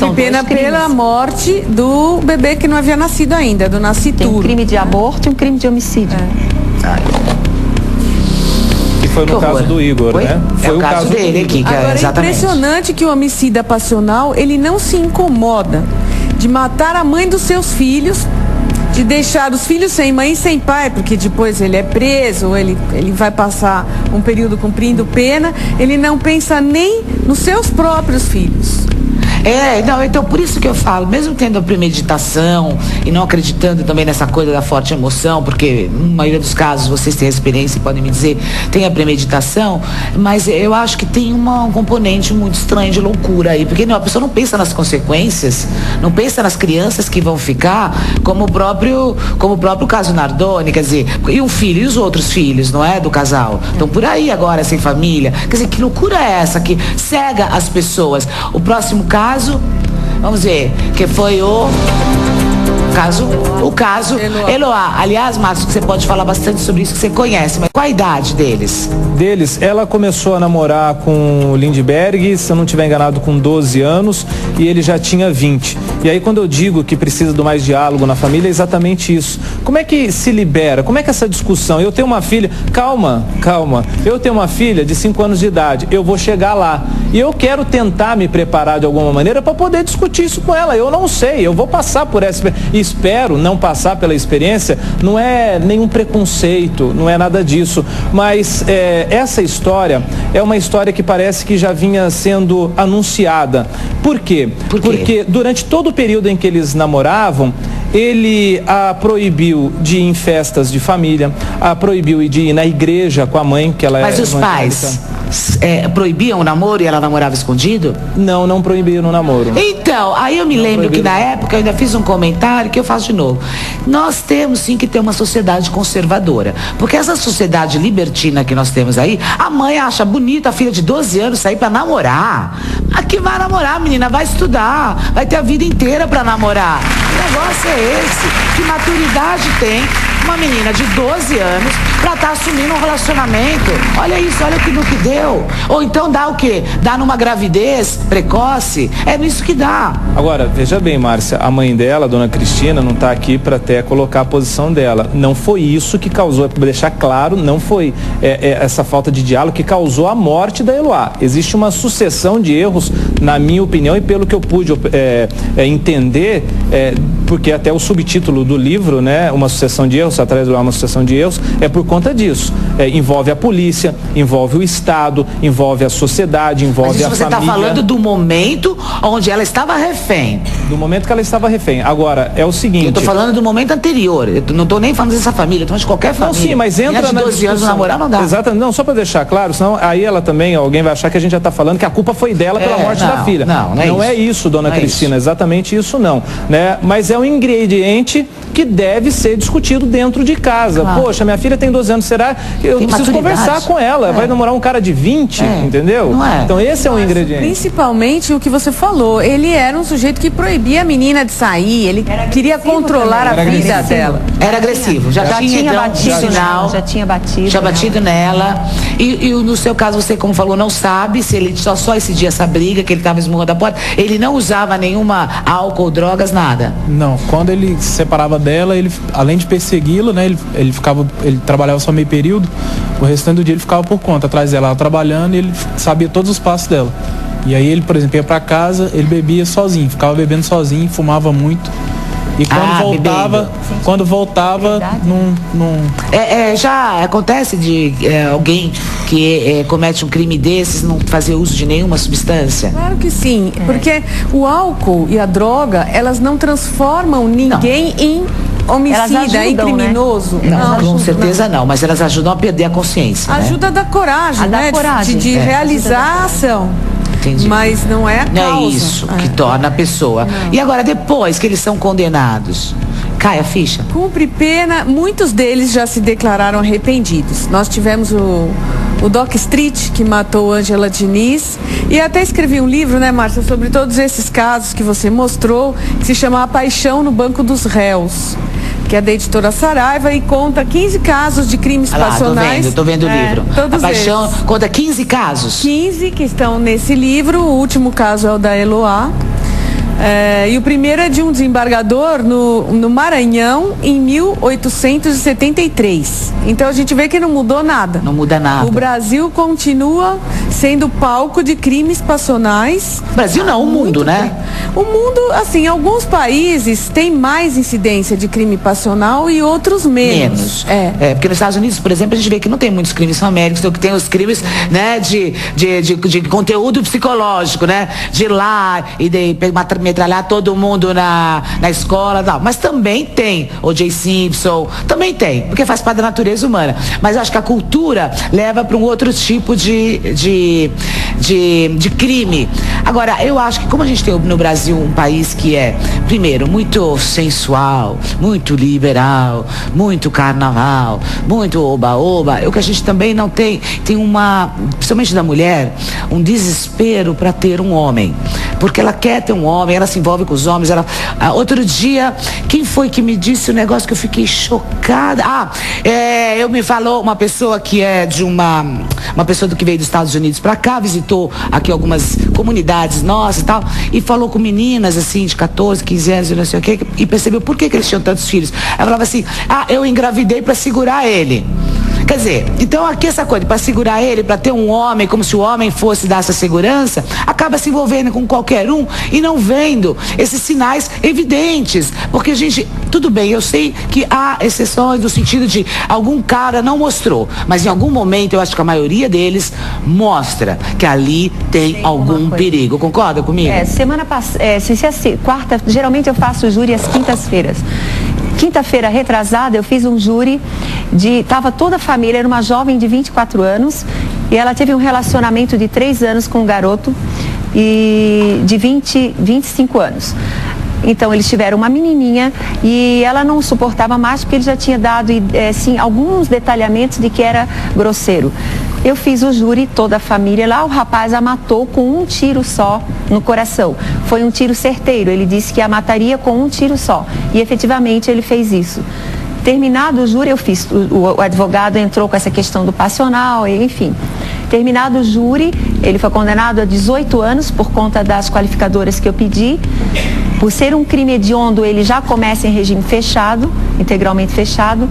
cumpre pena pela morte do bebê que não havia nascido ainda, do nascituro. Tem um crime de aborto e um crime de homicídio. Que foi no caso do Igor, né? Foi o caso dele aqui, que Agora, é exatamente. É impressionante que o homicida passional, ele não se incomoda de matar a mãe dos seus filhos, de deixar os filhos sem mãe e sem pai, porque depois ele é preso, ele vai passar um período cumprindo pena, ele não pensa nem nos seus próprios filhos. Então por isso que eu falo, mesmo tendo a premeditação e não acreditando também nessa coisa da forte emoção, porque na maioria dos casos vocês têm experiência e podem me dizer, tem a premeditação, mas eu acho que tem um componente muito estranho de loucura aí, porque a pessoa não pensa nas consequências, não pensa nas crianças que vão ficar, como o próprio caso Nardoni, quer dizer, e um filho, e os outros filhos, não é, do casal, estão por aí agora sem família, quer dizer, que loucura é essa que cega as pessoas? O próximo caso, vamos ver, que foi o caso Eloá. Aliás, Márcio, você pode falar bastante sobre isso, que você conhece, mas qual a idade deles? Ela começou a namorar com o Lindbergh, se eu não estiver enganado, com 12 anos, e ele já tinha 20. E aí, quando eu digo que precisa de mais diálogo na família, é exatamente isso. Como é que se libera? Como é que essa discussão? Eu tenho uma filha, calma, eu tenho uma filha de 5 anos de idade, eu vou chegar lá, e eu quero tentar me preparar de alguma maneira para poder discutir isso com ela. Eu não sei, eu vou passar por essa, e espero não passar pela experiência, não é nenhum preconceito, não é nada disso, mas essa história é uma história que parece que já vinha sendo anunciada. Por quê? Porque durante todo o período em que eles namoravam, ele a proibiu de ir em festas de família, a proibiu de ir na igreja com a mãe, que ela Mas os pais proibiam o namoro e ela namorava escondido? Não proibiam o namoro. Então, aí eu me lembro que na época eu ainda fiz um comentário que eu faço de novo. Nós temos sim que ter uma sociedade conservadora, porque essa sociedade libertina que nós temos aí, a mãe acha bonita a filha de 12 anos sair pra namorar. Aqui vai namorar, menina, vai estudar, vai ter a vida inteira pra namorar. O negócio é esse. Que maturidade tem uma menina de 12 anos pra estar assumindo um relacionamento? Olha isso, olha no que deu. Ou então dá o quê? Dá numa gravidez precoce? É nisso que dá. Agora, veja bem, Márcia, a mãe dela, a dona Cristina, não está aqui para até colocar a posição dela. Não foi isso que causou, para deixar claro, não foi essa falta de diálogo que causou a morte da Eloá. Existe uma sucessão de erros, na minha opinião, e pelo que eu pude entender, porque até o subtítulo do livro, né, uma sucessão de erros, atrás de uma sucessão de erros, é por conta disso. Envolve a polícia, envolve o Estado, envolve a sociedade, envolve a família. Mas você está falando do momento onde ela estava refém. Do momento que ela estava refém. Agora, é o seguinte... Eu estou falando do momento anterior. Eu não estou nem falando dessa família, estou falando de qualquer família. Não, sim, mas entra na 12 anos namorar não dá. Exatamente. Não, só para deixar claro, senão aí ela também, alguém vai achar que a gente já está falando que a culpa foi dela pela morte da filha. Não é isso, dona Cristina, exatamente isso não. Né? Mas é um ingrediente que deve ser discutido dentro de casa. Claro. Poxa, minha filha tem 12 anos, será que eu preciso conversar com ela? Vai namorar um cara de 20, entendeu? Então esse é um ingrediente. Principalmente o que você falou, ele era um sujeito que proibia a menina de sair, ele queria controlar a vida dela. Era agressivo, já tinha batido sinal, já tinha batido. Já batido nela. E no seu caso, você, como falou, não sabe se ele só esse dia, essa briga que ele estava esmurrando a porta, ele não usava nenhuma álcool, drogas, nada? Não, quando ele se separava dela, ele, além de persegui-la, né, ele trabalhava só meio período, o restante do dia ele ficava por conta, atrás dela, ela trabalhando, e ele sabia todos os passos dela. E aí ele, por exemplo, ia pra casa, ele bebia sozinho, ficava bebendo sozinho, fumava muito. E quando voltava, já acontece de alguém que comete um crime desses não fazer uso de nenhuma substância? Claro que sim, porque o álcool e a droga, elas não transformam ninguém em homicida, em criminoso. Né? Não, com certeza não, mas elas ajudam a perder a consciência. Ajuda a dar coragem, de realizar a ação. Entendi. Mas não é a causa. Não é isso que torna a pessoa. Não. E agora, depois que eles são condenados, cai a ficha? Cumpre pena, muitos deles já se declararam arrependidos. Nós tivemos o Doc Street, que matou Ângela Diniz, e até escrevi um livro, né, Márcia, sobre todos esses casos que você mostrou, que se chama A Paixão no Banco dos Réus, que é da editora Saraiva, e conta 15 casos de crimes passionais. Tô vendo o livro. A Paixão conta 15 casos. 15 que estão nesse livro, o último caso é o da Eloá. E o primeiro é de um desembargador no Maranhão em 1873. Então a gente vê que não mudou nada. Não muda nada. O Brasil continua sendo palco de crimes passionais. Brasil não, o mundo, né? O mundo, assim, alguns países têm mais incidência de crime passional e outros menos. Porque nos Estados Unidos, por exemplo, a gente vê que não tem muitos crimes faméricos, que tem os crimes, né, de conteúdo psicológico, né? De ir lá e de metralhar todo mundo na escola e tal. Mas também tem O.J. Simpson, também tem, porque faz parte da natureza humana. Mas eu acho que a cultura leva para um outro tipo de crime. Agora, eu acho que como a gente tem no Brasil um país que é, primeiro, muito sensual, muito liberal, muito carnaval, muito oba-oba, o que a gente também não tem uma, principalmente da mulher, um desespero para ter um homem. Porque ela quer ter um homem, ela se envolve com os homens. Outro dia, quem foi que me disse um negócio que eu fiquei chocada? Me falou uma pessoa que é de uma pessoa que veio dos Estados Unidos para cá, visitou aqui algumas comunidades nossas e tal, e falou com meninas assim de 14, 15 anos e não sei o que, e percebeu por que eles tinham tantos filhos. Ela falava assim: eu engravidei para segurar ele. Quer dizer, então aqui essa coisa, para segurar ele, para ter um homem, como se o homem fosse dar essa segurança, acaba se envolvendo com qualquer um e não vendo esses sinais evidentes. Porque, gente, tudo bem, eu sei que há exceções no sentido de algum cara não mostrou, mas em algum momento eu acho que a maioria deles mostra que ali tem algum perigo. Concorda comigo? Semana passada, quarta, geralmente eu faço o júri às quintas-feiras. Quinta-feira retrasada eu fiz um júri tava toda a família, era uma jovem de 24 anos e ela teve um relacionamento de 3 anos com um garoto de 25 anos. Então eles tiveram uma menininha e ela não suportava mais porque ele já tinha dado alguns detalhamentos de que era grosseiro. Eu fiz o júri, toda a família lá, o rapaz a matou com um tiro só no coração. Foi um tiro certeiro, ele disse que a mataria com um tiro só. E efetivamente ele fez isso. Terminado o júri, o advogado entrou com essa questão do passional, enfim. Terminado o júri, ele foi condenado a 18 anos por conta das qualificadoras que eu pedi. Por ser um crime hediondo, ele já começa em regime fechado, integralmente fechado.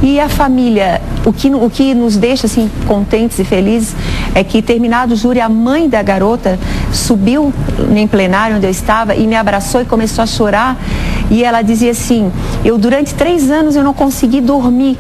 E a família, o que nos deixa assim contentes e felizes é que, terminado o júri, a mãe da garota subiu em plenário onde eu estava e me abraçou e começou a chorar. E ela dizia assim: durante 3 anos eu não consegui dormir.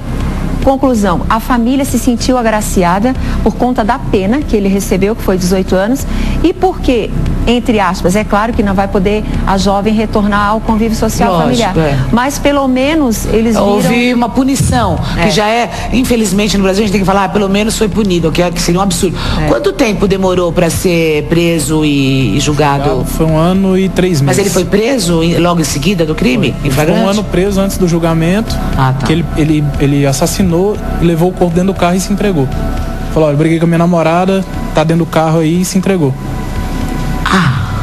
Conclusão, a família se sentiu agraciada por conta da pena que ele recebeu, que foi 18 anos, e porque, entre aspas, é claro que não vai poder a jovem retornar ao convívio social familiar, mas pelo menos eles viram... Houve uma punição, que já infelizmente no Brasil a gente tem que falar, pelo menos foi punido, que seria um absurdo. Quanto tempo demorou para ser preso e julgado? Foi 1 ano e 3 meses. Mas ele foi preso logo em seguida do crime? Em flagrante? Foi 1 ano preso antes do julgamento, que ele assassinou e levou o corpo dentro do carro e se entregou. Falou: eu briguei com a minha namorada, tá dentro do carro aí, e se entregou.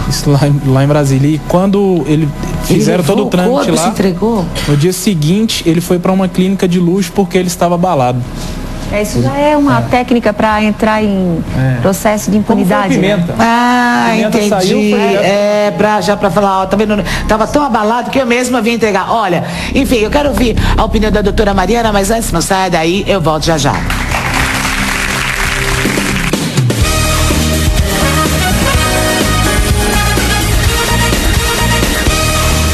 Isso lá em Brasília. E quando fizeram todo o trâmite lá, se entregou? No dia seguinte ele foi para uma clínica de luxo porque ele estava abalado. Isso já é uma técnica para entrar em processo de impunidade. Pimenta. Pimenta entendi. Saiu, já para falar, tá vendo? Tava tão abalado que eu mesma vim entregar. Olha, enfim, eu quero ouvir a opinião da doutora Mariana, mas antes não saia daí, eu volto já já.